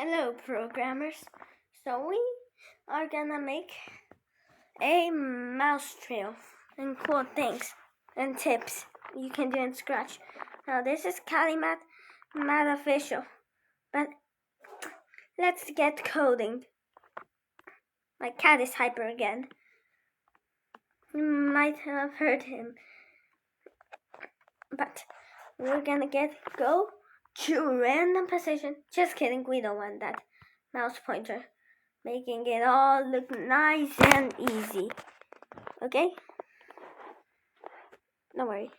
Hello, programmers. So we are gonna make a mouse trail and cool things and tips you can do in Scratch. Now this is Kalimat, not official, but let's get coding. My cat is hyper again. You might have heard him, but we're gonna go to random position. Just kidding, we don't want that mouse pointer. Making it all look nice and easy. Okay? Don't worry.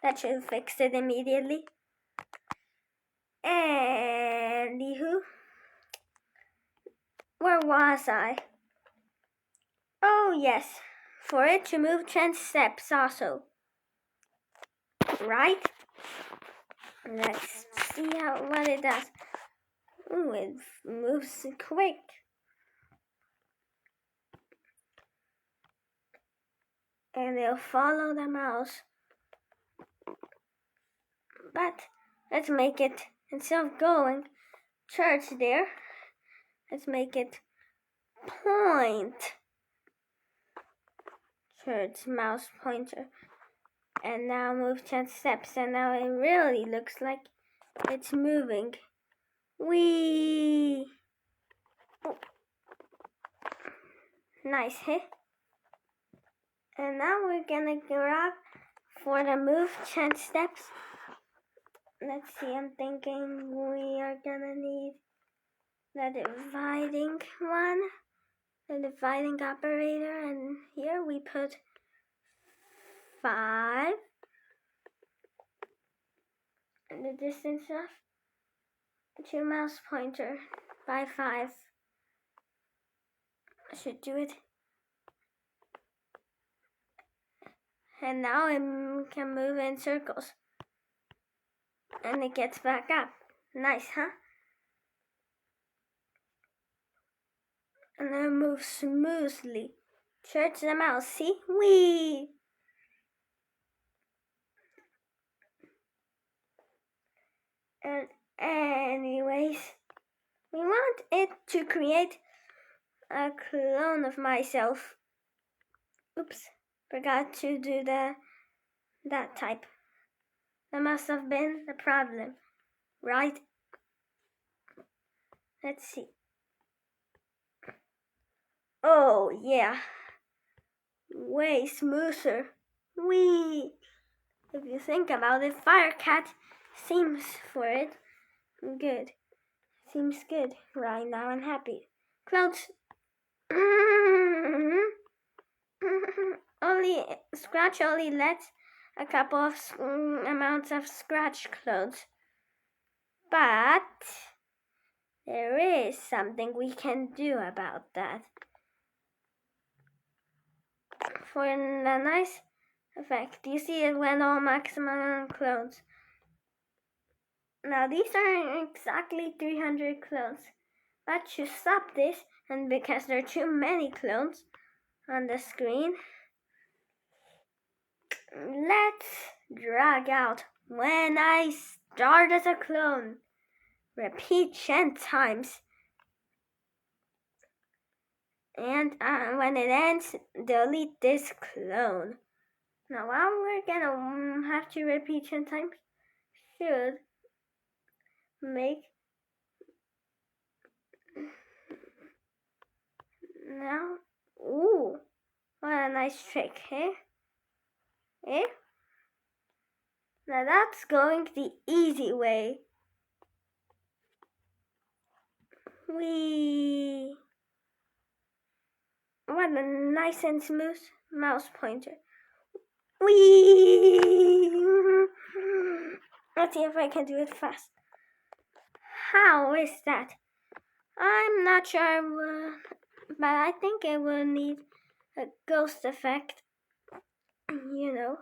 That should fix it immediately. Anywho, where was I? Oh yes, for it to move 10 steps also. Right? Let's see what it does. Ooh, it moves quick. And it'll follow the mouse. But let's make it, instead of going towards there, let's make it point towards mouse pointer. And now move 10 steps, and now it really looks like it's moving. Whee! Oh. Nice hit. And now we're gonna grab for the move 10 steps. Let's see, I'm thinking we are gonna need the dividing one, the dividing operator, and here we put 5, and the distance to mouse pointer by 5. I should do it. And now it can move in circles. And it gets back up. Nice, huh? And then it moves smoothly towards the mouse. See? Whee! And anyways, we want it to create a clone of myself. Oops, forgot to do that type. That must have been the problem, right? Let's see. Oh yeah, way smoother. Whee! If you think about it, Firecat seems for it good. Seems good right now. I'm happy. Clouds. Scratch only lets a couple of amounts of scratch clothes. But there is something we can do about that. For a nice effect, you see it went all maximum clones. Now these are exactly 300 clones. But to stop this, and because there are too many clones on the screen, let's drag out when I start as a clone. Repeat 10 times. And when it ends, delete this clone. Now while we're gonna have to repeat 10 times, should make now. Ooh, what a nice trick, eh? Eh? Now that's going the easy way. Whee! What a nice and smooth mouse pointer. Whee! Let's see if I can do it fast. How is that? I'm not sure, but I think it will need a ghost effect, you know,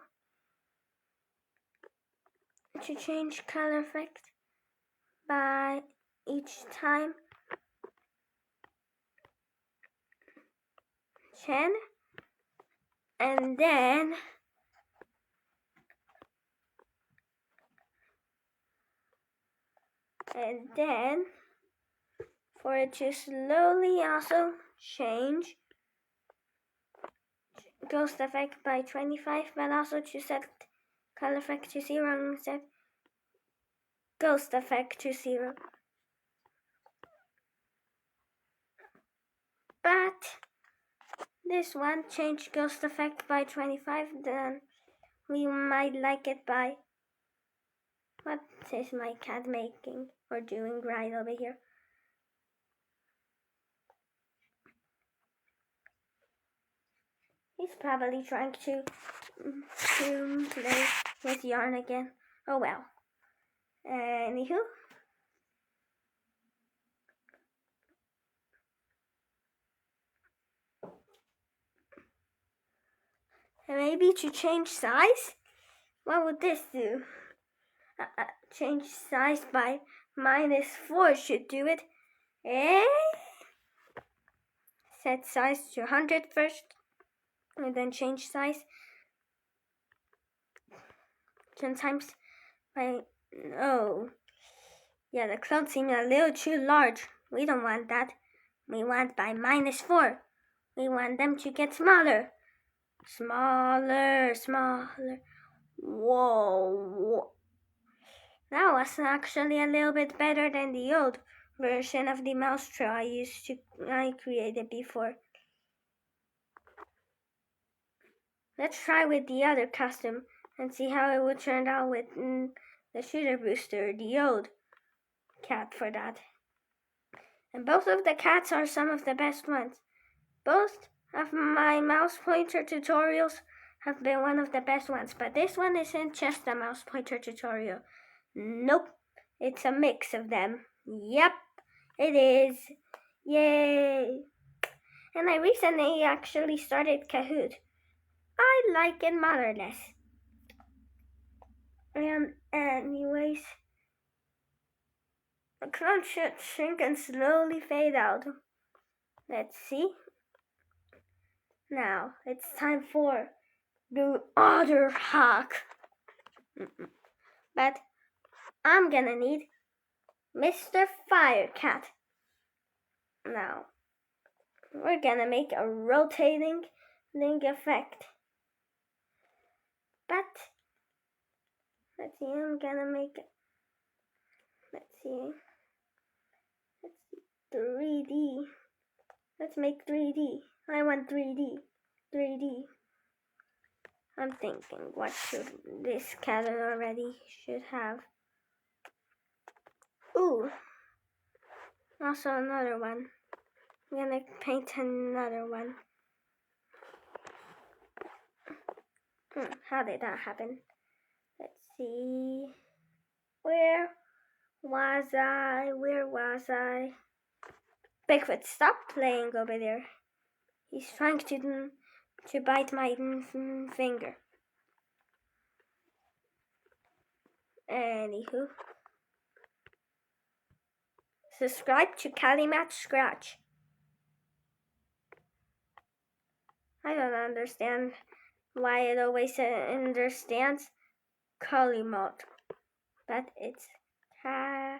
to change color effect by each time. 10, and then for it to slowly also change ghost effect by 25, but also to set color effect to 0 and set ghost effect to 0. But this one changed ghost effect by 25, then we might like it by... What is my cat making or doing right over here? He's probably trying to play with yarn again. Oh well. Anywho. Maybe to change size? What would this do? Change size by -4 should do it. Set size to 100 first, and then change size 10 times by... Oh. Yeah, the clothes seem a little too large. We don't want that. We want by -4. We want them to get smaller. Smaller, smaller. Whoa. That was actually a little bit better than the old version of the mouse trail I created before. Let's try with the other costume and see how it would turn out with the shooter booster, the old cat for that. And both of the cats are some of the best ones. Both of my mouse pointer tutorials have been one of the best ones, but this one isn't just a mouse pointer tutorial. Nope, it's a mix of them. Yep, it is. Yay! And I recently actually started Kahoot. I like it motherless. And anyways, the clown should shrink and slowly fade out. Let's see. Now, it's time for the other hack. But I'm gonna need Mr. Firecat. Now, we're gonna make a rotating link effect. But, let's see, I'm gonna make it. Let's see, 3D. Let's make 3D. I want 3D. 3D. I'm thinking, what should this cat already should have? Ooh. Also another one. I'm gonna paint another one. How did that happen? Let's see. Where was I? Bigfoot, stop playing over there. He's trying to bite my finger. Anywho. Subscribe to Calimat Scratch. I don't understand why it always understands Calimat, but it's Calimat.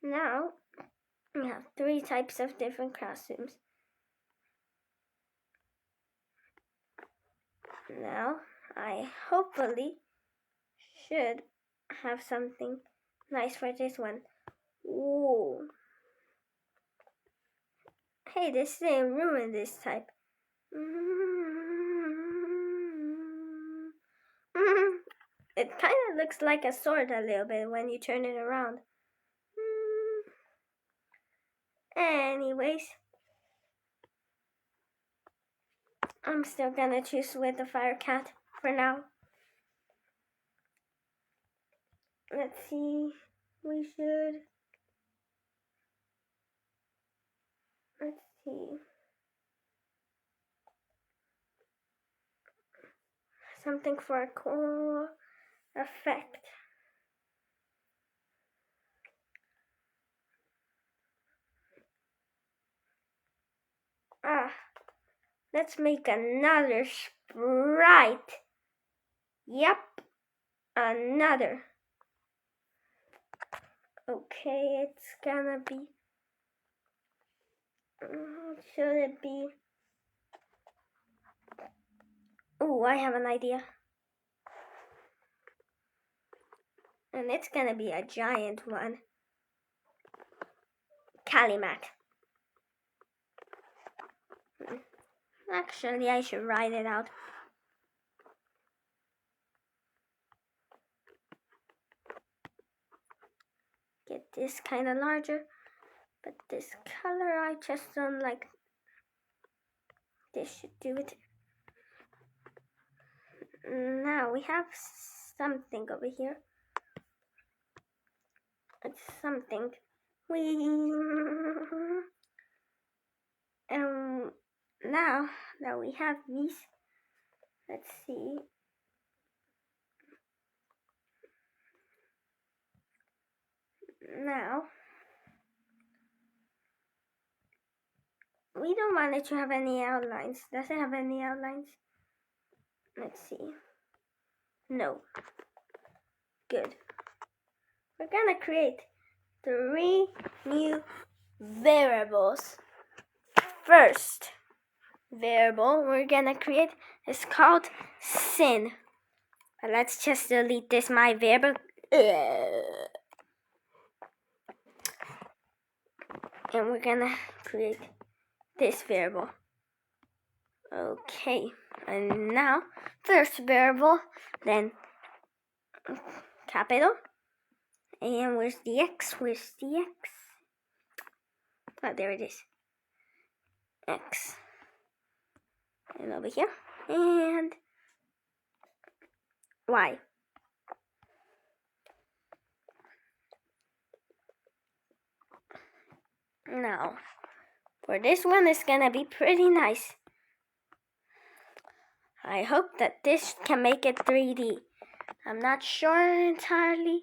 Now, we have 3 types of different costumes. Now, I hopefully should have something nice for this one. Ooh. Hey, this didn't ruin this type. It kind of looks like a sword a little bit when you turn it around. Anyways, I'm still gonna choose with the Firecat for now. Let's see, let's see. Something for a cool effect. Let's make another sprite. Yep, another. Okay, it's gonna be. Should it be? Oh, I have an idea. And it's gonna be a giant one. Calimat. Actually, I should write it out. Get this kind of larger, but this color I just don't like. This should do it. Now we have something over here. It's something. Now that we have these, let's see. Now we don't want it to have any outlines. Does it have any outlines? Let's see. No. Good. We're gonna create 3 new variables. First variable we're gonna create is called sin. But let's just delete this my variable. And we're gonna create this variable. Okay, and now first variable, then capital. And where's the x? Where's the x? Oh, there it is. X. And over here. And y. Now, for this one, it's gonna be pretty nice. I hope that this can make it 3D. I'm not sure entirely,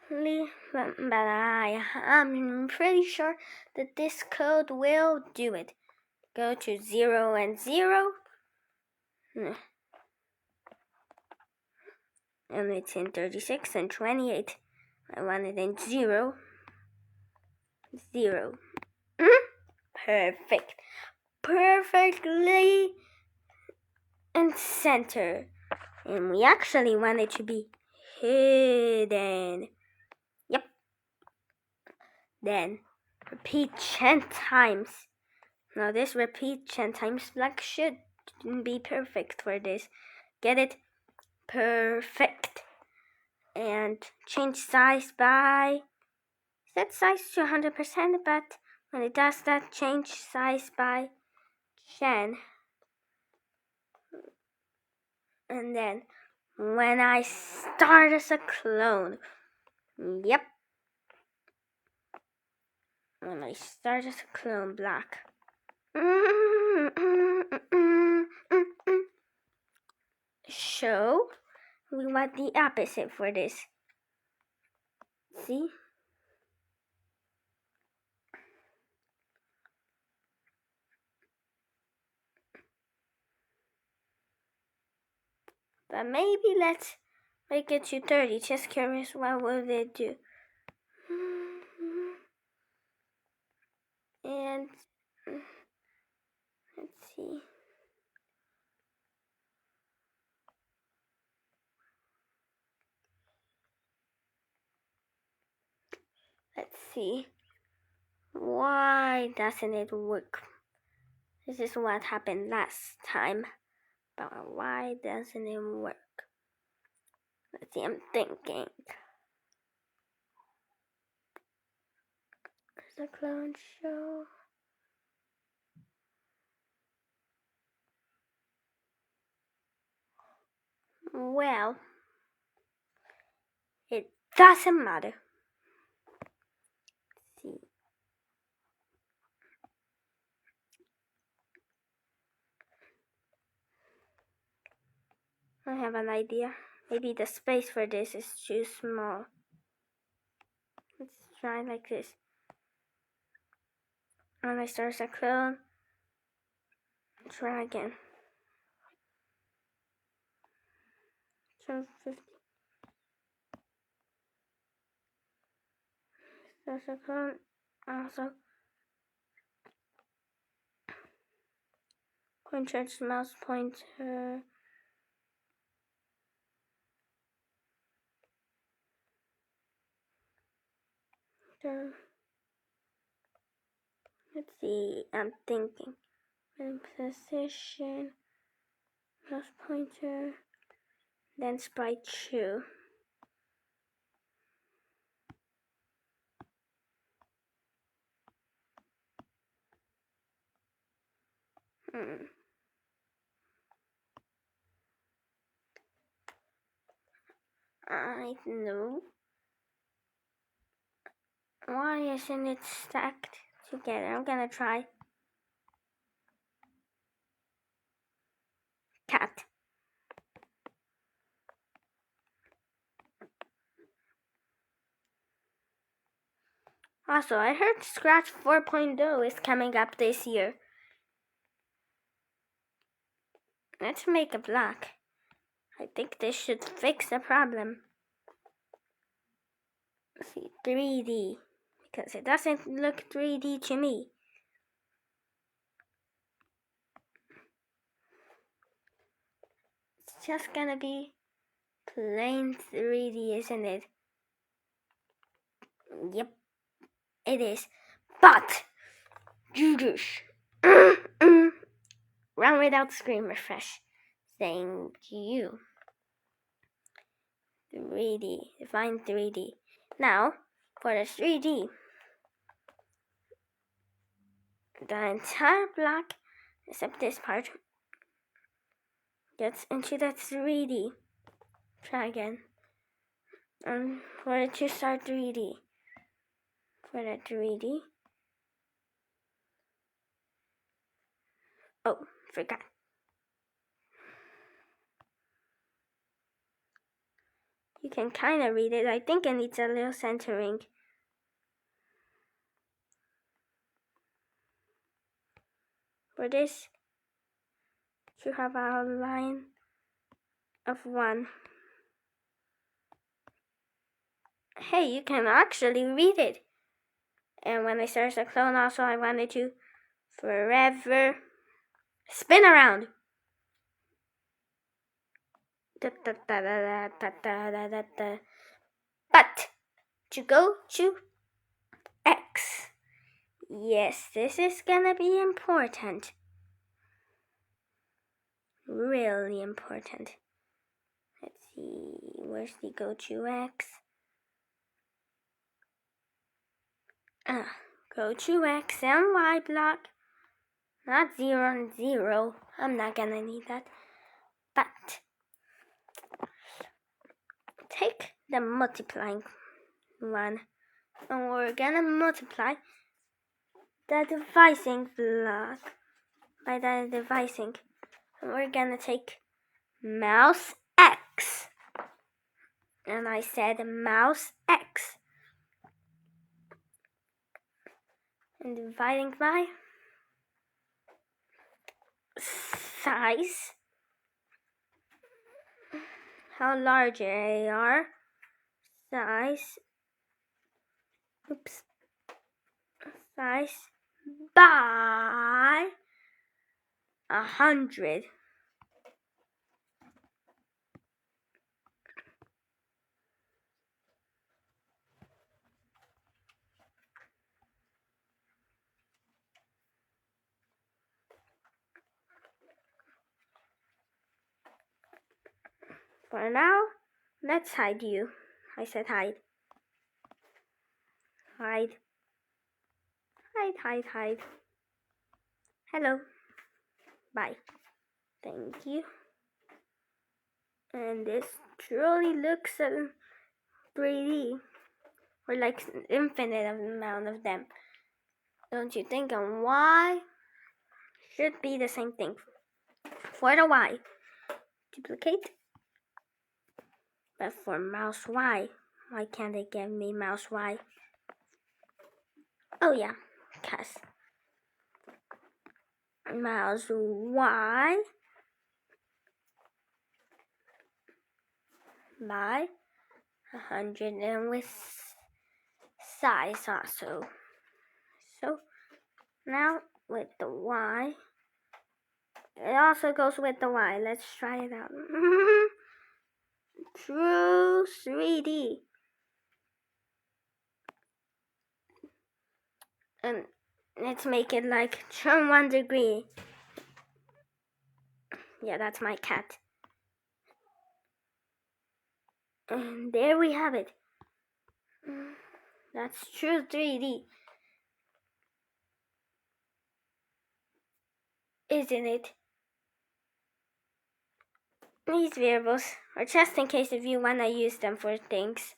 but I'm pretty sure that this code will do it. Go to 0 and 0. And it's in 36 and 28. I want it in 0. 0. Perfect. Perfectly in center. And we actually want it to be hidden. Yep. Then repeat 10 times. Now this repeat 10 times black should be perfect for this. Get it? Perfect. And change size by, set size to 100%, but when it does that, change size by 10. And then when I start as a clone, yep, when I start as a clone black, show, we want the opposite for this. See? But maybe let's make it to 30. Just curious, what will it do? And let's see. Let's see. Why doesn't it work? This is what happened last time. But why doesn't it work? Let's see, I'm thinking. The clone show. Well, it doesn't matter. Let's see. I have an idea. Maybe the space for this is too small. Let's try like this. When I start a clone, try again. 750. There's a clone also. Pointer to mouse pointer. Let's see, I'm thinking. In position, mouse pointer, then sprite shoe. I know. Why isn't it stacked together? I'm gonna try. Cat. Also, I heard Scratch 4.0 is coming up this year. Let's make a block. I think this should fix the problem. Let's see, 3D. Because it doesn't look 3D to me. It's just gonna be plain 3D, isn't it? Yep, it is. But, Judas. Run without screen refresh. Thank you. 3D, define 3D. Now, for the 3D, the entire block, except this part, gets into the 3D. Try again. For the 2-star 3D. For the 3D. Oh, forgot. You can kind of read it. I think it needs a little centering. For this, you have a line of 1. Hey, you can actually read it. And when I search the clone, also I wanted to forever spin around. But to go to X. Yes, this is gonna be important. Really important. Let's see, where's the go to X? Go to X and Y block. Not 0 and 0. I'm not gonna need that. But take the multiplying one. And we're gonna multiply the divising block by the divising. And we're gonna take mouse X. And I said mouse X. And dividing by size. How large they are. Size. Oops. Size by 100. For now, let's hide you. I said hide. Hide. Hide, hide, hide. Hello. Bye. Thank you. And this truly looks 3D. Or like infinite amount of them. Don't you think? And Y should be the same thing. For the Y, duplicate. But for mouse Y, why can't they give me mouse Y? Oh yeah, cause mouse Y by 100 and with size also. So now with the Y, it also goes with the Y. Let's try it out. True 3D. And let's make it like turn 1 degree. Yeah, that's my cat. And there we have it. That's true 3D. Isn't it? These variables are just in case if you want to use them for things.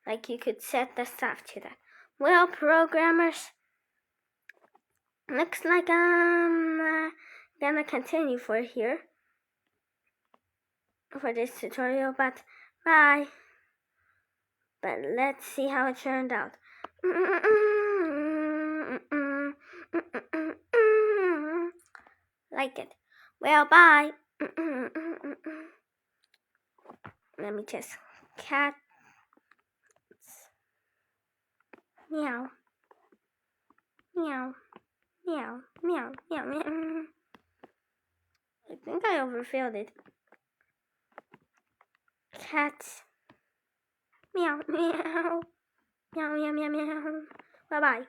Like you could set the stuff to that. Well, programmers, looks like I'm gonna continue for here for this tutorial, but bye. But let's see how it turned out. Like it. Well, bye. Let me just cat. Meow. Meow. Meow. Meow. Meow. Meow. I think I overfilled it. Cat. Meow. Meow. Meow. Meow. Meow. Meow. Bye bye.